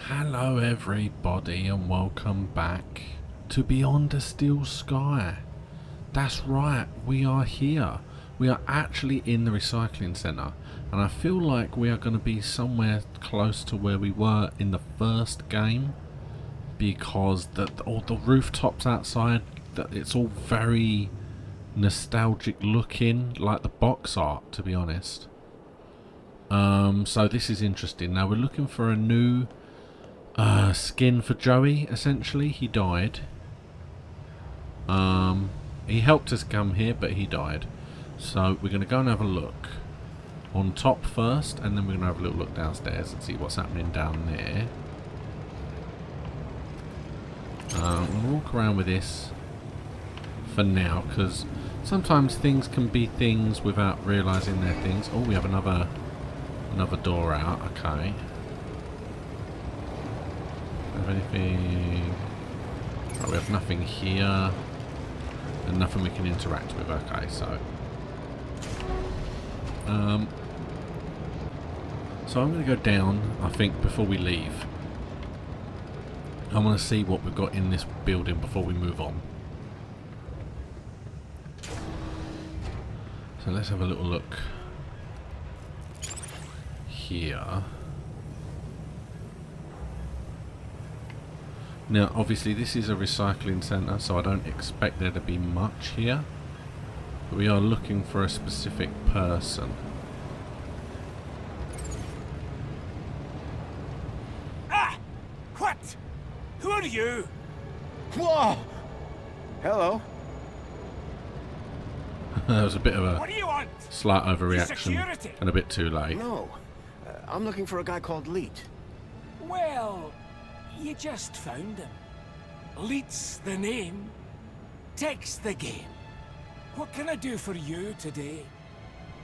Hello everybody and welcome back to Beyond a Steel Sky. That's right, we are here. We are actually in the recycling centre and I feel like we are going to be somewhere close to where we were in the first game because all the rooftops outside, it's all very nostalgic looking, like the box art, to be honest. So this is interesting. Now we're looking for a new skin for Joey. Essentially, he died. He helped us come here, but he died. So we're going to go and have a look on top first, and then we're going to have a little look downstairs and see what's happening down there. We'll walk around with this for now, because sometimes things can be things without realising they're things. Oh, we have another door out. Okay. Have anything? Oh, we have nothing here, and nothing we can interact with. Okay, so I'm going to go down. I think before we leave, I want to see what we've got in this building before we move on. So let's have a little look here. Now obviously this is a recycling centre, so I don't expect there to be much here, but we are looking for a specific person. Ah! What? Who are you? Whoa! Hello. There was a bit of What a do you want? slight overreaction Security. and a bit too late. No, I'm looking for a guy called Leet. Well, you just found him. Leet's the name. Tech's the game. What can I do for you today?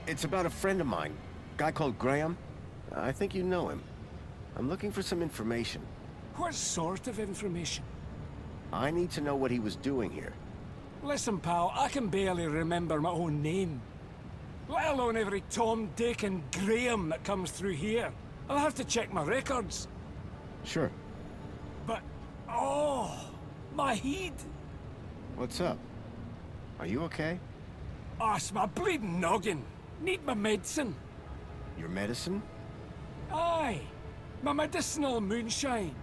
It's about a friend of mine, guy called Graham. I think you know him. I'm looking for some information. What sort of information? I need to know what he was doing here. Listen, pal, I can barely remember my own name. Let alone every Tom, Dick and Graham that comes through here. I'll have to check my records. Sure. But, oh, my head. What's up? Are you okay? Oh, it's my bleeding noggin. Need my medicine. Your medicine? Aye, my medicinal moonshine.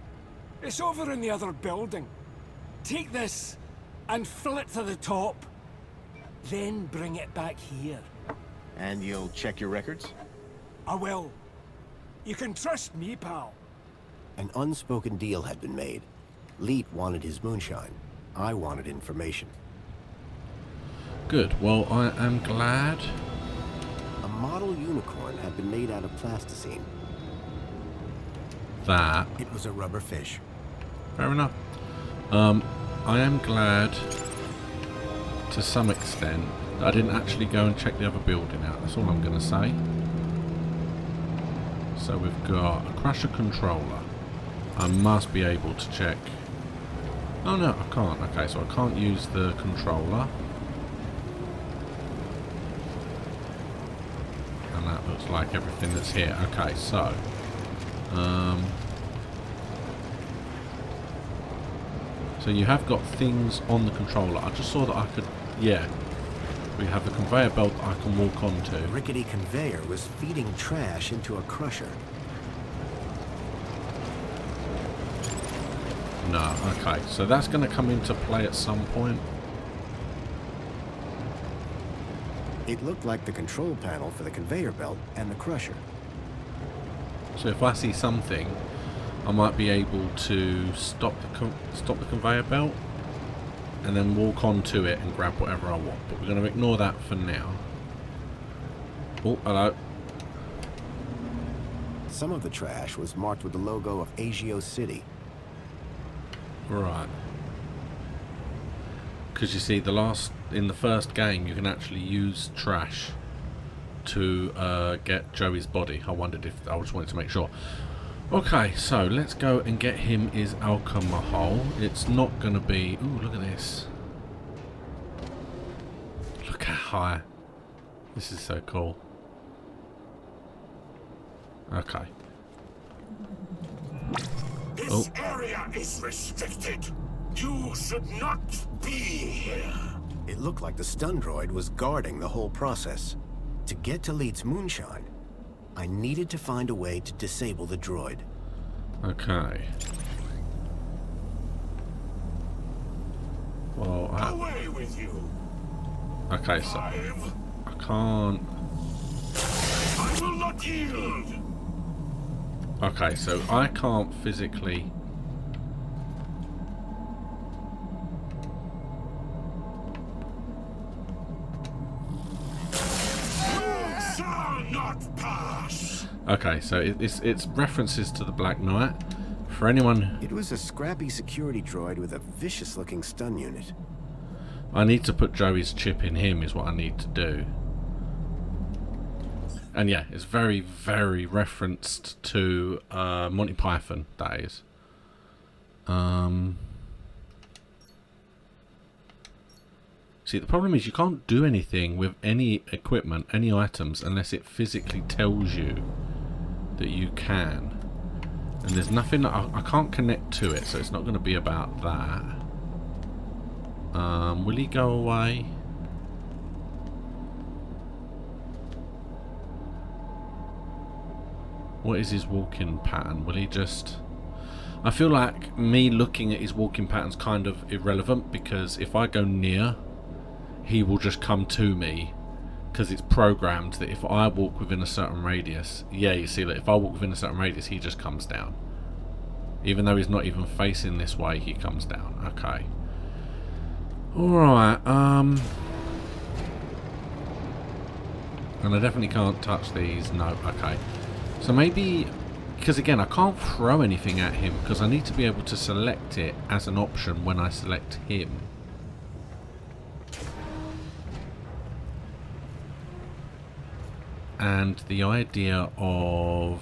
It's over in the other building. Take this and fill it to the top. Then bring it back here. And you'll check your records? I will. You can trust me, pal. An unspoken deal had been made. Leet wanted his moonshine. I wanted information. Good. Well, I am glad. A model unicorn had been made out of plasticine. That. It was a rubber fish. Fair enough. I am glad, to some extent, that I didn't actually go and check the other building out. That's all I'm going to say. So we've got a crusher controller. I must be able to check. Oh no, I can't. Okay, so I can't use the controller. And that looks like everything that's here. Okay, so so you have got things on the controller. I just saw that I could, yeah. We have a conveyor belt that I can walk onto. The rickety conveyor was feeding trash into a crusher. No, okay. So that's going to come into play at some point. It looked like the control panel for the conveyor belt and the crusher. So if I see something, I might be able to stop the conveyor belt and then walk onto it and grab whatever I want. But we're going to ignore that for now. Oh, hello. Some of the trash was marked with the logo of Agio City. Right. Because you see, in the first game, you can actually use trash to get Joey's body. I just wanted to make sure. Okay, so let's go and get him his alcohol. It's not going to be... Ooh, look at this. Look how high. This is so cool. Okay. Oh. This area is restricted. You should not be here. It looked like the stun droid was guarding the whole process. To get to Leet's moonshine, I needed to find a way to disable the droid. Okay. Well, Away with you. okay, so Five. I can't. I will not yield. Okay, so I can't physically. You shall not pass. Okay, so it's references to the Black Knight. For anyone, It was a scrappy security droid with a vicious-looking stun unit. I need to put Joey's chip in him is what I need to do. And yeah, it's very, very referenced to Monty Python, that is. See, the problem is you can't do anything with any equipment, any items, unless it physically tells you that you can. And there's nothing that I can't connect to it, so it's not going to be about that. Will he go away? What is his walking pattern? Will he just... I feel like me looking at his walking pattern's kind of irrelevant, because if I go near, he will just come to me, because it's programmed that if I walk within a certain radius, yeah, you see that if I walk within a certain radius, he just comes down. Even though he's not even facing this way, he comes down. Okay. Alright, and I definitely can't touch these. No, okay. So maybe, because again, I can't throw anything at him, because I need to be able to select it as an option when I select him. And the idea of...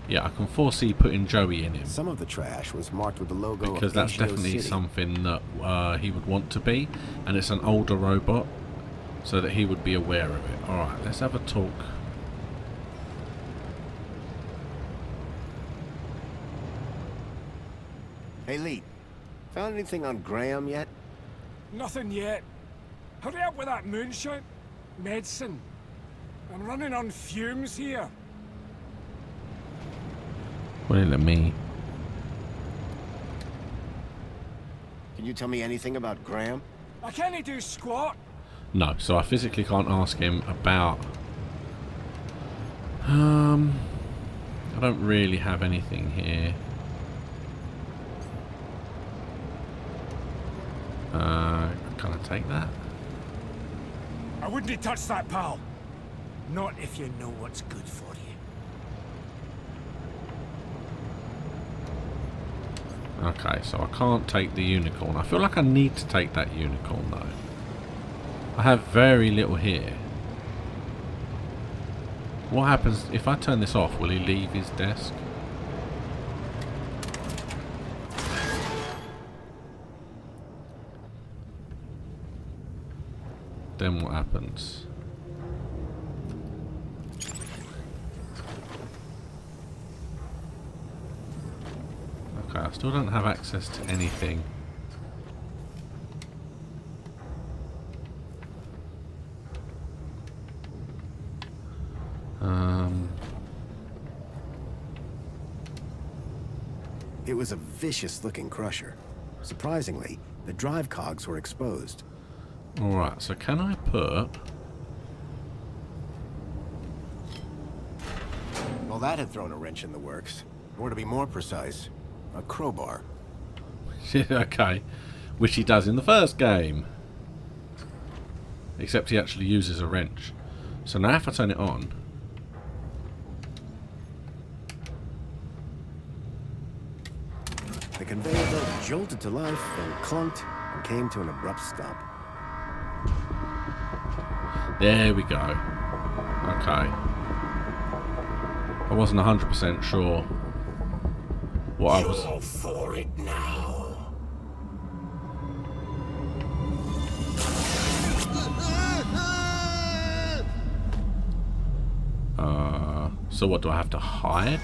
yeah, I can foresee putting Joey in him. Some of the trash was marked with the logo Because of that's Asia definitely City. something that he would want to be. And it's an older robot, so that he would be aware of it. Alright, let's have a talk. Hey, Lee. Found anything on Graham yet? Nothing yet. Hurry up with that moonshine. Medicine. I'm running on fumes here. Well, let me... Can you tell me anything about Graham? I can't do squat. No, so I physically can't ask him about... I don't really have anything here. Can I take that? I wouldn't touch that, pal. Not if you know what's good for you. Okay, so I can't take the unicorn. I feel like I need to take that unicorn though. I have very little here. What happens if I turn this off? Will he leave his desk? Then what happens? Okay, I still don't have access to anything. It was a vicious-looking crusher. Surprisingly, the drive cogs were exposed. Alright, so can I put... Well, that had thrown a wrench in the works. Or to be more precise, a crowbar. okay, which he does in the first game. Except he actually uses a wrench. So now if I turn it on... The conveyor belt jolted to life, then clunked, and came to an abrupt stop. There we go. Okay. I wasn't 100% sure what I was... You're for it now. So what, do I have to hide?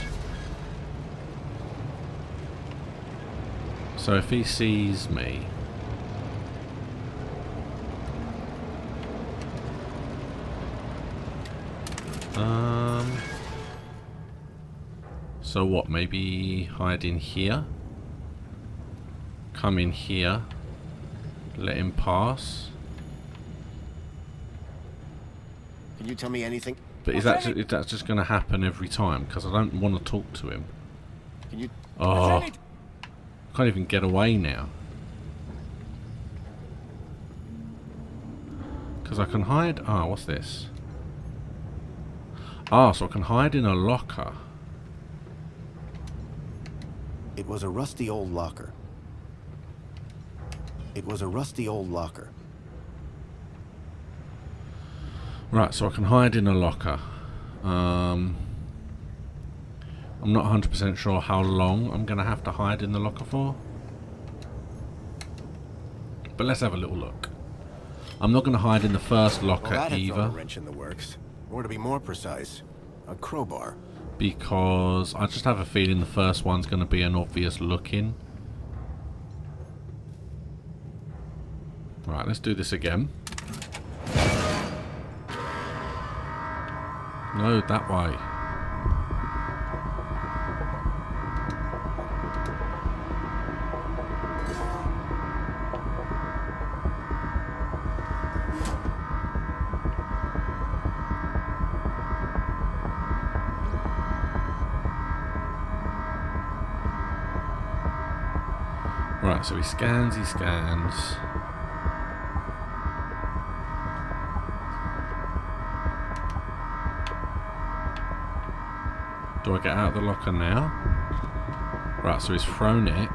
So if he sees me... So what, maybe hide in here? Come in here. Let him pass. Can you tell me anything? But is that just going to happen every time? Because I don't want to talk to him. Can you... Oh, can't even get away now. Because I can hide... Ah, what's this? Ah, so I can hide in a locker. It was a rusty old locker. It was a rusty old locker. Right, so I can hide in a locker. I'm not 100% sure how long I'm going to have to hide in the locker for. But let's have a little look. I'm not going to hide in the first locker Well, that had thrown either. a wrench in the works. Or to be more precise, a crowbar. Because I just have a feeling the first one's going to be an obvious look-in. Right, let's do this again. No, that way. Right, so he scans, Do I get out of the locker now? Right, so he's thrown it.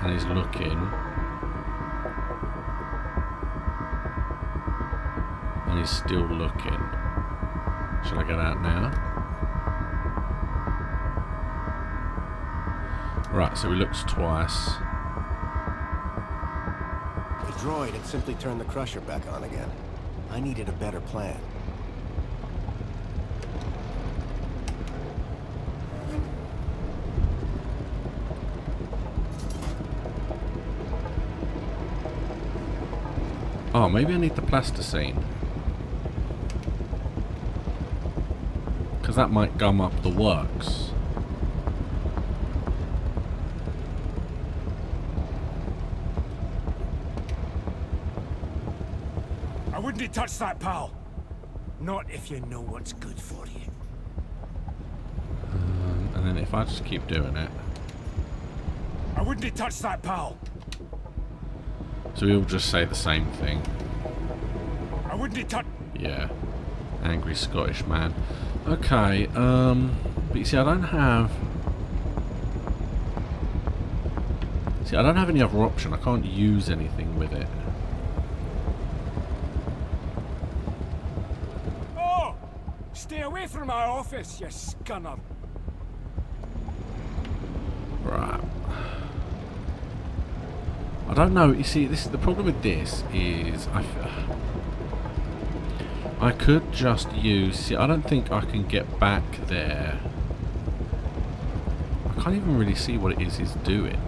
And he's looking. And he's still looking. Shall I get out now? Right, so he looks twice. The droid had simply turned the crusher back on again. I needed a better plan. Oh, maybe I need the plasticine. Because that might gum up the works. I wouldn't touch that, pal. Not if you know what's good for you. And then if I just keep doing it. I wouldn't touch that, pal. So he'll just say the same thing. I wouldn't touch... Yeah. Angry Scottish man. Okay, but you see, I don't have any other option. I can't use anything with it. Oh! Stay away from my office, you scunner. Right. I don't know. You see, this the problem with this is I could just use... See, I don't think I can get back there. I can't even really see what it is he's doing.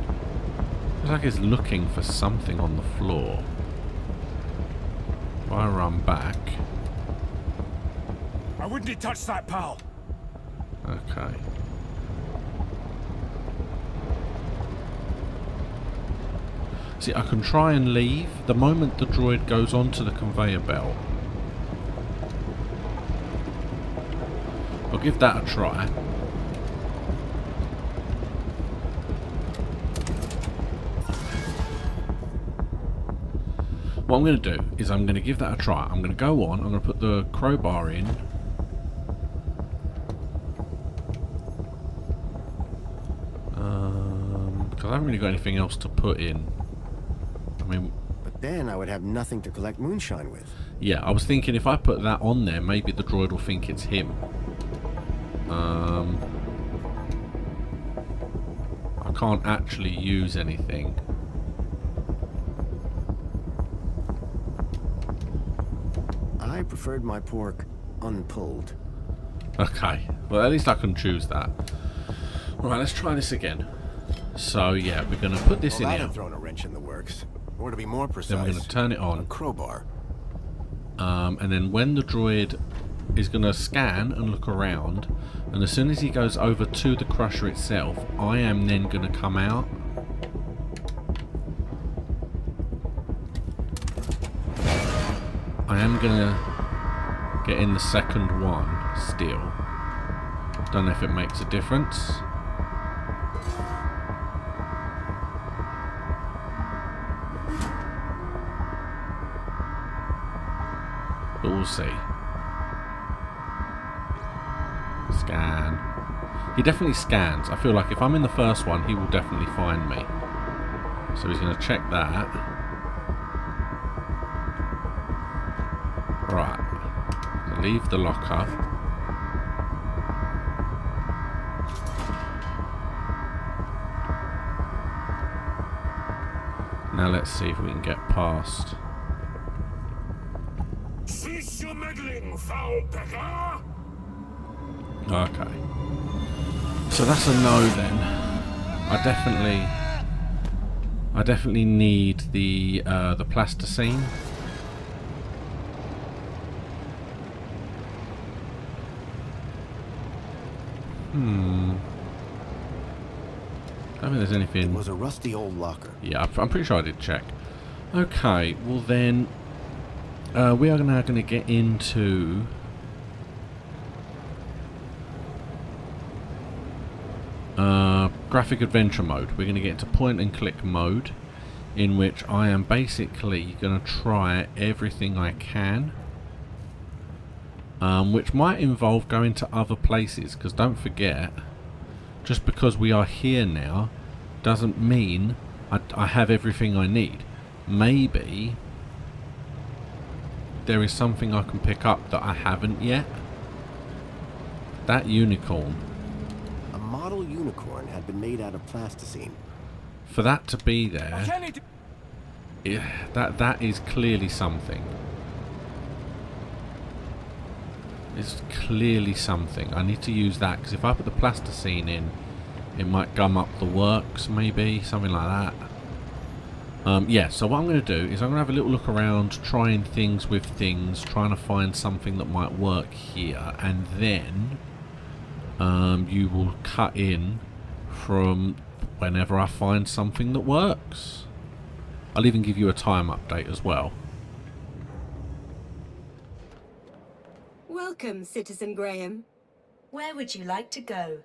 It's like he's looking for something on the floor. If I run back... I wouldn't touch that, pal. Okay. See, I can try and leave the moment the droid goes onto the conveyor belt. I'll give that a try. What I'm going to do is I'm going to give that a try. I'm going to go on, I'm going to put the crowbar in. Because I haven't really got anything else to put in. I mean... But then I would have nothing to collect moonshine with. Yeah, I was thinking if I put that on there, maybe the droid will think it's him. I can't actually use anything. I preferred my pork unpulled. Okay, well at least I can choose that. Alright, let's try this again. So yeah, we're going to put this Well, in that here. had thrown a wrench in the works. Or to be more precise, Then we're going to turn it a on. crowbar. And then when the droid is going to scan and look around, and as soon as he goes over to the crusher itself, I am then going to come out. I am going to get in the second one still. Don't know if it makes a difference. But we'll see. Scan. He definitely scans. I feel like if I'm in the first one, he will definitely find me. So he's going to check that. Right. So leave the locker. Now let's see if we can get past. Cease your meddling, foul beggar! Okay. So that's a no then. I definitely need the plasticine. I don't think there's anything. It was a rusty old locker. Yeah, I'm pretty sure I did check. Okay, well then, we are now going to get into graphic adventure mode. We're going to get into point and click mode, in which I am basically going to try everything I can, which might involve going to other places, because don't forget, just because we are here now doesn't mean I have everything I need. Maybe there is something I can pick up that I haven't yet. That unicorn. A model unicorn had been made out of plasticine. For that to be there, Kenny, that is clearly something. It's clearly something. I need to use that, because if I put the plasticine in, it might gum up the works, maybe, something like that. Yeah, so what I'm going to do is I'm going to have a little look around, trying things with things, trying to find something that might work here, and then you will cut in from whenever I find something that works. I'll even give you a time update as well. Welcome, Citizen Graham. Where would you like to go?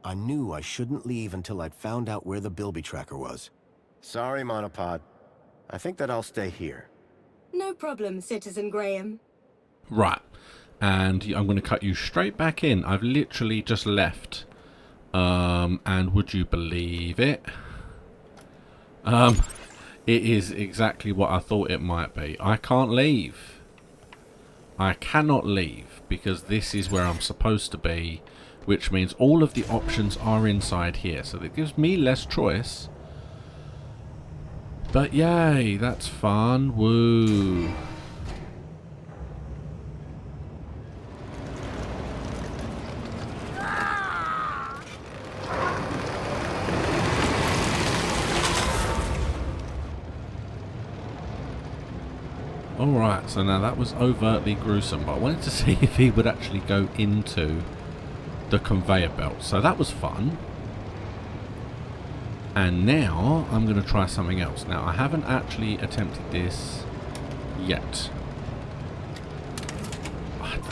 I knew I shouldn't leave until I'd found out where the Bilby tracker was. Sorry, Monopod. I think that I'll stay here. No problem, Citizen Graham. Right, and I'm going to cut you straight back in. I've literally just left, and would you believe it? It is exactly what I thought it might be. I can't leave. I cannot leave, because this is where I'm supposed to be, which means all of the options are inside here, so that gives me less choice. But yay, that's fun. Woo. Alright, so now that was overtly gruesome, but I wanted to see if he would actually go into the conveyor belt. So that was fun. And now I'm going to try something else. Now, I haven't actually attempted this yet.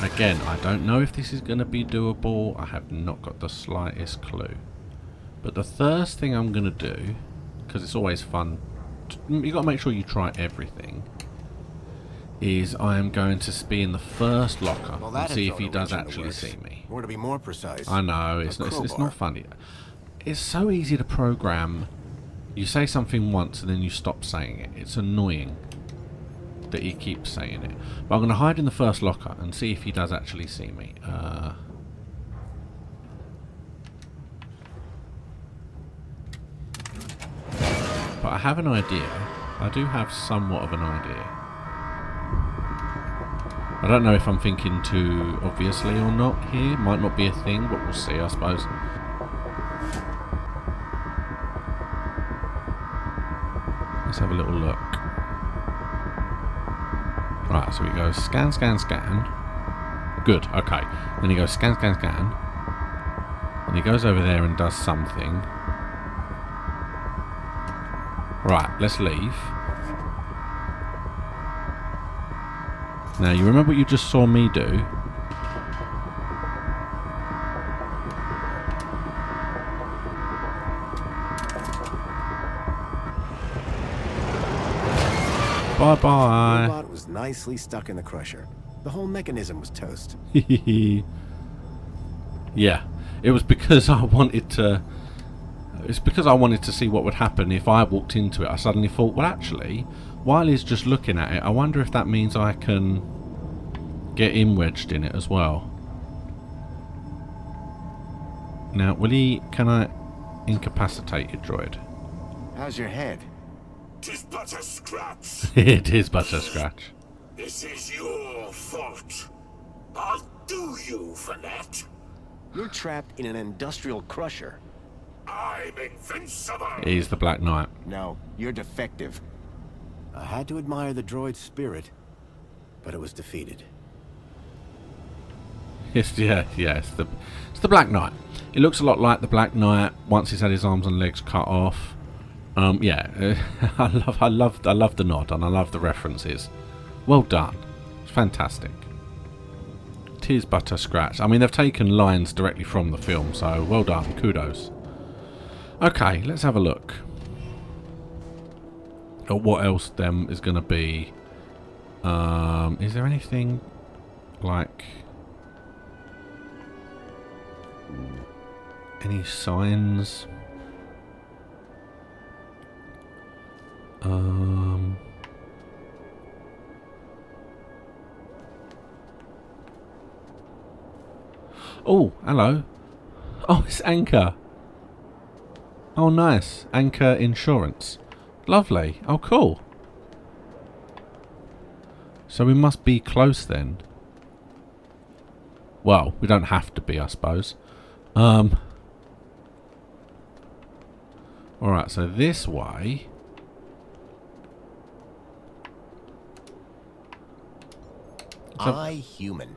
Again, I don't know if this is going to be doable. I have not got the slightest clue. But the first thing I'm going to do, because it's always fun, you got to make sure you try everything, is I am going to be in the first locker and see if he does actually see me. Or to be more precise, I know, it's not funny. It's so easy to program. You say something once and then you stop saying it. It's annoying that he keeps saying it. But I'm going to hide in the first locker and see if he does actually see me. But I have an idea. I do have somewhat of an idea. I don't know if I'm thinking too obviously or not here. Might not be a thing, but we'll see, I suppose. Let's have a little look. Right, so he goes scan, scan, scan. Good, okay. Then he goes scan, scan, scan. And he goes over there and does something. Right, let's leave. Now, you remember what you just saw me do? Bye-bye. The robot was nicely stuck in the crusher. The whole mechanism was toast. Yeah, it was because I wanted to... It's because I wanted to see what would happen if I walked into it. I suddenly thought, well, actually, while he's just looking at it, I wonder if that means I can get him wedged in it as well. Now, can I incapacitate your droid? How's your head? 'Tis but a scratch. It is but a scratch. This is your fault. I'll do you for that. You're trapped in an industrial crusher. I'm invincible. He's the Black Knight. No, you're defective. I had to admire the droid's spirit, but it was defeated. It's the Black Knight. It looks a lot like the Black Knight once he's had his arms and legs cut off. Yeah, I love the nod and I love the references. Well done. It's fantastic. Tis but a scratch. I mean, they've taken lines directly from the film, so well done. Kudos. Okay, let's have a look at what else them is going to be. Is there anything like any signs? Oh, hello. Oh, it's Anchor. Oh, nice. Anchor Insurance. Lovely. Oh, cool. So we must be close then. Well, we don't have to be, I suppose. Alright, so this way. Human.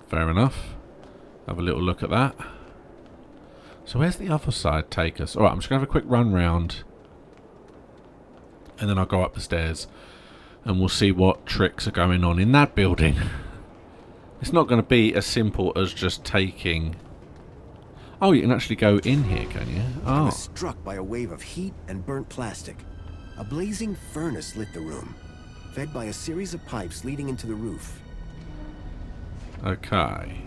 Fair enough. Have a little look at that. So where's the other side take us? Alright, I'm just going to have a quick run round. And then I'll go up the stairs. And we'll see what tricks are going on in that building. It's not going to be as simple as just taking... Oh, you can actually go in here, can you? I Oh. was struck by a wave of heat and burnt plastic. A blazing furnace lit the room, fed by a series of pipes leading into the roof. Okay.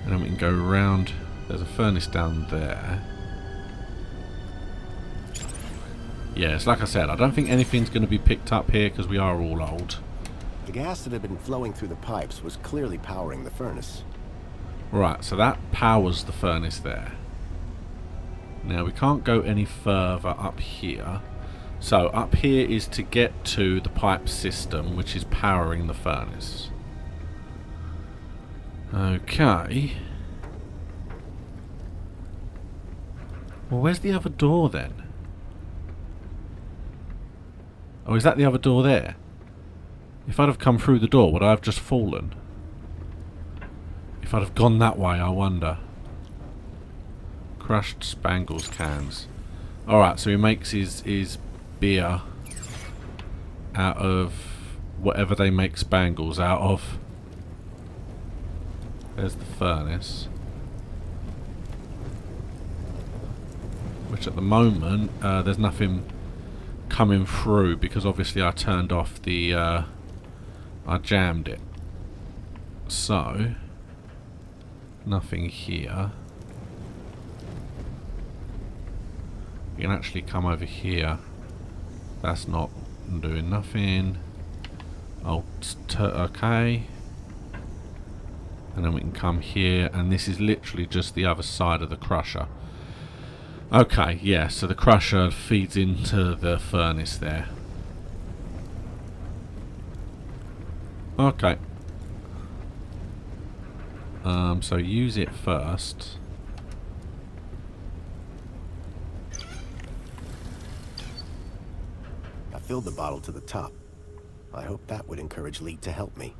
And then we can go around. There's a furnace down there. Yes, like I said, I don't think anything's going to be picked up here because we are all old. The gas that had been flowing through the pipes was clearly powering the furnace. Right, so that powers the furnace there. Now we can't go any further up here. So up here is to get to the pipe system which is powering the furnace. Okay. Well, where's the other door then? Oh, is that the other door there? If I'd have come through the door, would I have just fallen? If I'd have gone that way, I wonder. Crushed Spangles cans. Alright, so he makes his beer out of whatever they make Spangles out of. There's the furnace. Which at the moment, there's nothing coming through because obviously I turned off the... I jammed it. So... nothing here. You can actually come over here. That's not doing nothing. Okay. And then we can come here, and this is literally just the other side of the crusher. Okay, yeah, so the crusher feeds into the furnace there. Okay. So use it first. I filled the bottle to the top. I hope that would encourage Leet to help me.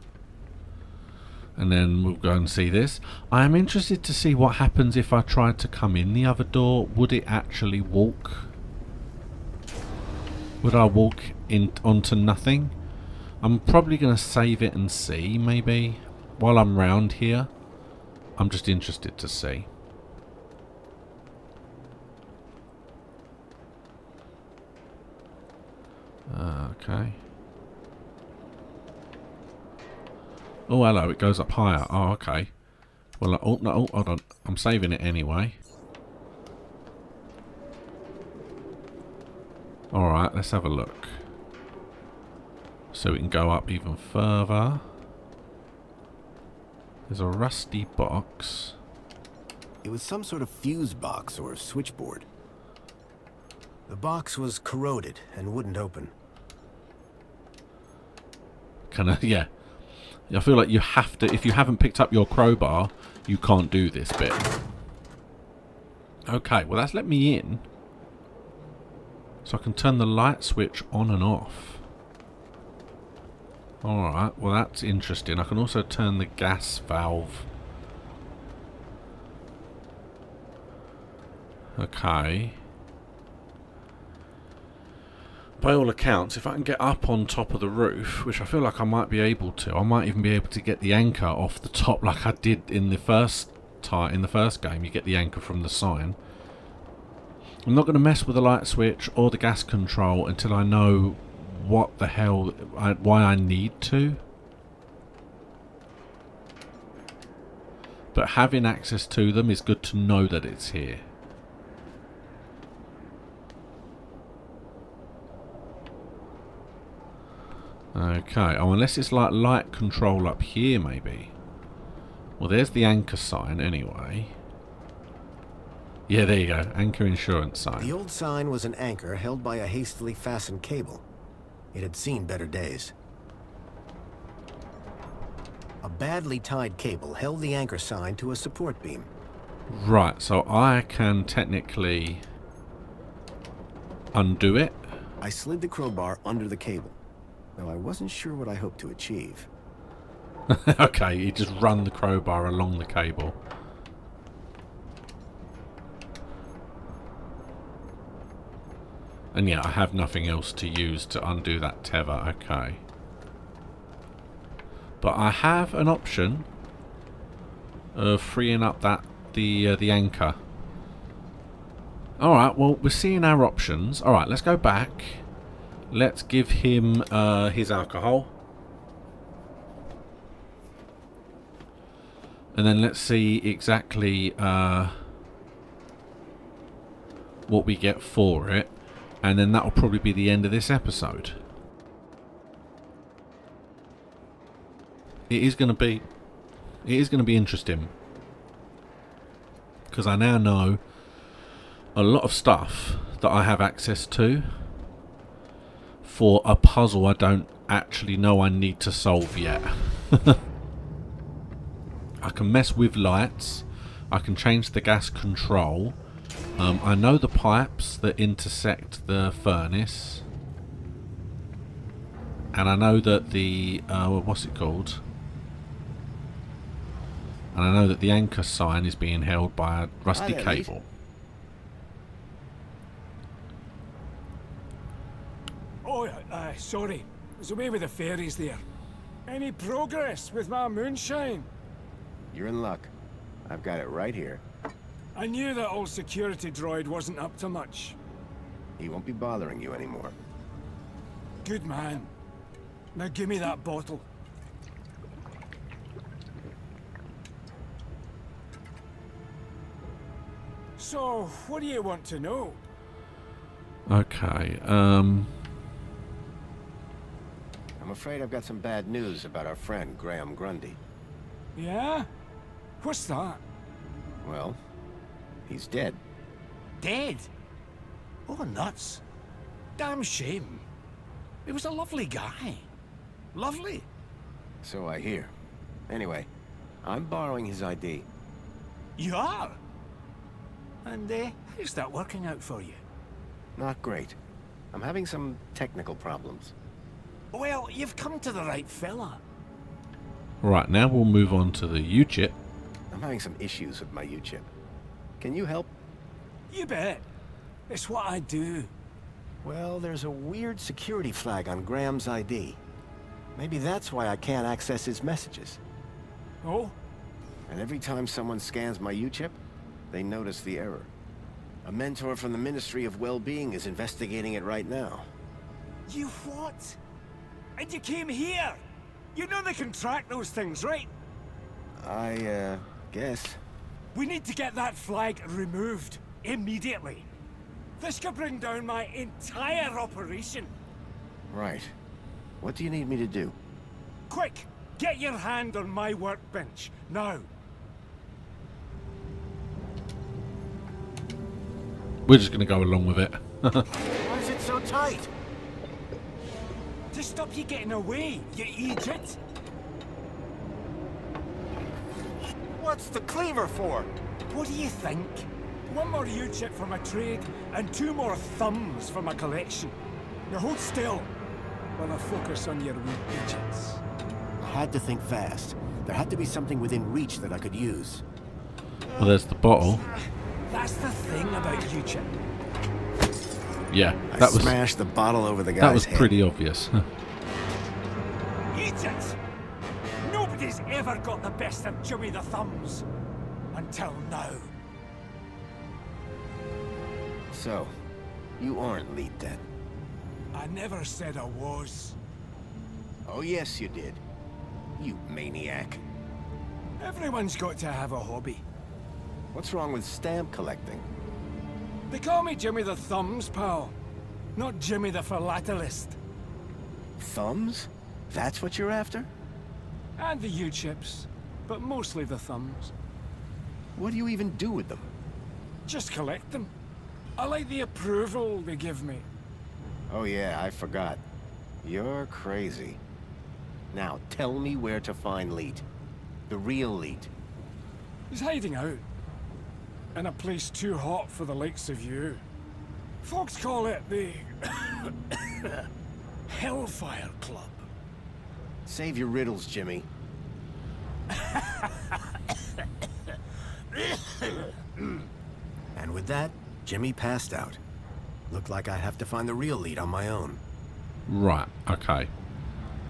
And then we'll go and see this. I am interested to see what happens if I tried to come in the other door. Would it actually walk? Would I walk in onto nothing? I'm probably going to save it and see, maybe. While I'm round here. I'm just interested to see. Okay. Oh, hello, it goes up higher. Oh, okay. Well, oh, no, oh, hold on. I'm saving it anyway. Alright, let's have a look. So we can go up even further. There's a rusty box. It was some sort of fuse box or switchboard. The box was corroded and wouldn't open. Yeah. I feel like you have to, if you haven't picked up your crowbar, you can't do this bit. Okay, well that's let me in. So I can turn the light switch on and off. Alright, well that's interesting. I can also turn the gas valve. Okay. By all accounts, if I can get up on top of the roof, which I feel like I might be able to, I might even be able to get the anchor off the top like I did in the first game. You get the anchor from the sign. I'm not going to mess with the light switch or the gas control until I know what the hell, why I need to. But having access to them is good to know that it's here. Okay, oh, unless it's like light control up here, maybe. Well, there's the anchor sign, anyway. Yeah, there you go. Anchor insurance sign. The old sign was an anchor held by a hastily fastened cable. It had seen better days. A badly tied cable held the anchor sign to a support beam. Right, so I can technically undo it. I slid the crowbar under the cable, though I wasn't sure what I hoped to achieve. Okay, you just run the crowbar along the cable. And yeah, I have nothing else to use to undo that tether. Okay. But I have an option of freeing up the anchor. Alright, well, we're seeing our options. Alright, let's go back. Let's give him his alcohol. And then let's see exactly what we get for it. And then that'll probably be the end of this episode. It is going to be interesting. Because I now know a lot of stuff that I have access to for a puzzle I don't actually know I need to solve yet. I can mess with lights. I can change the gas control. I know the pipes that intersect the furnace. And I know that the... what's it called? And I know that the anchor sign is being held by a rusty cable. Oh, sorry. I was away with the fairies there. Any progress with my moonshine? You're in luck. I've got it right here. I knew that old security droid wasn't up to much. He won't be bothering you anymore. Good man. Now give me that bottle. So, what do you want to know? Okay, I'm afraid I've got some bad news about our friend, Graham Grundy. Yeah? What's that? Well, he's dead. Dead? Oh, nuts. Damn shame. He was a lovely guy. Lovely. So I hear. Anyway, I'm borrowing his ID. You are? And how's that working out for you? Not great. I'm having some technical problems. Well, you've come to the right fella. Right, now we'll move on to the U-chip. I'm having some issues with my U-chip. Can you help? You bet. It's what I do. Well, there's a weird security flag on Graham's ID. Maybe that's why I can't access his messages. Oh? And every time someone scans my U-chip, they notice the error. A mentor from the Ministry of Well-Being is investigating it right now. You what? And you came here? You know they can track those things, right? I guess. We need to get that flag removed. Immediately. This could bring down my entire operation. Right. What do you need me to do? Quick! Get your hand on my workbench. Now. We're just going to go along with it. Why is it so tight? To stop you getting away, you idiot! What's the cleaver for? What do you think? One more U-chip for my trade, and 2 more thumbs for my collection. Now hold still, while I focus on your wee digits. I had to think fast. There had to be something within reach that I could use. Well, there's the bottle. That's the thing about U-chip. Yeah, I that was smashed the bottle over the guy's head. pretty obvious. Eat it! Nobody's ever got the best of Jimmy the Thumbs. Until now. So, you aren't lead then? I never said I was. Oh yes, you did. You maniac. Everyone's got to have a hobby. What's wrong with stamp collecting? They call me Jimmy the Thumbs, pal. Not Jimmy the Philatelist. Thumbs? That's what you're after? And the U-chips. But mostly the thumbs. What do you even do with them? Just collect them. I like the approval they give me. Oh yeah, I forgot. You're crazy. Now, tell me where to find Leet. The real Leet. He's hiding out. In a place too hot for the likes of you. Folks call it the... Hellfire Club. Save your riddles, Jimmy. And with that, Jimmy passed out. Looked like I'd have to find the real lead on my own. Right, okay.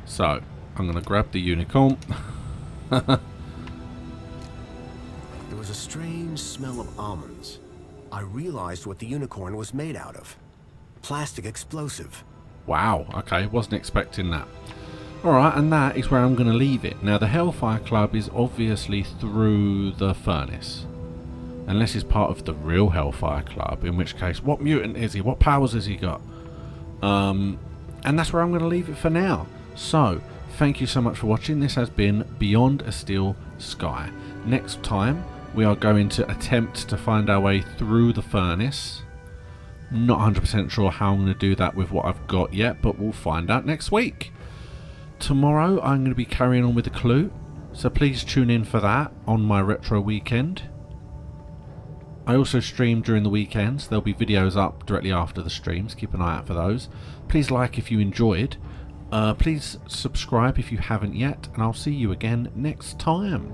So, I'm going to grab the unicorn. There was a strange smell of almonds. I realized what the unicorn was made out of. Plastic explosive. Wow, okay, wasn't expecting that. Alright, and that is where I'm going to leave it. Now, the Hellfire Club is obviously through the furnace. Unless he's part of the real Hellfire Club, in which case, what mutant is he? What powers has he got? And that's where I'm going to leave it for now. So, thank you so much for watching. This has been Beyond a Steel Sky. Next time, we are going to attempt to find our way through the furnace. Not 100% sure how I'm going to do that with what I've got yet, but we'll find out next week. Tomorrow, I'm going to be carrying on with the clue, so please tune in for that on my retro weekend. I also stream during the weekends. There'll be videos up directly after the streams. Keep an eye out for those. Please like if you enjoyed. Please subscribe if you haven't yet, and I'll see you again next time.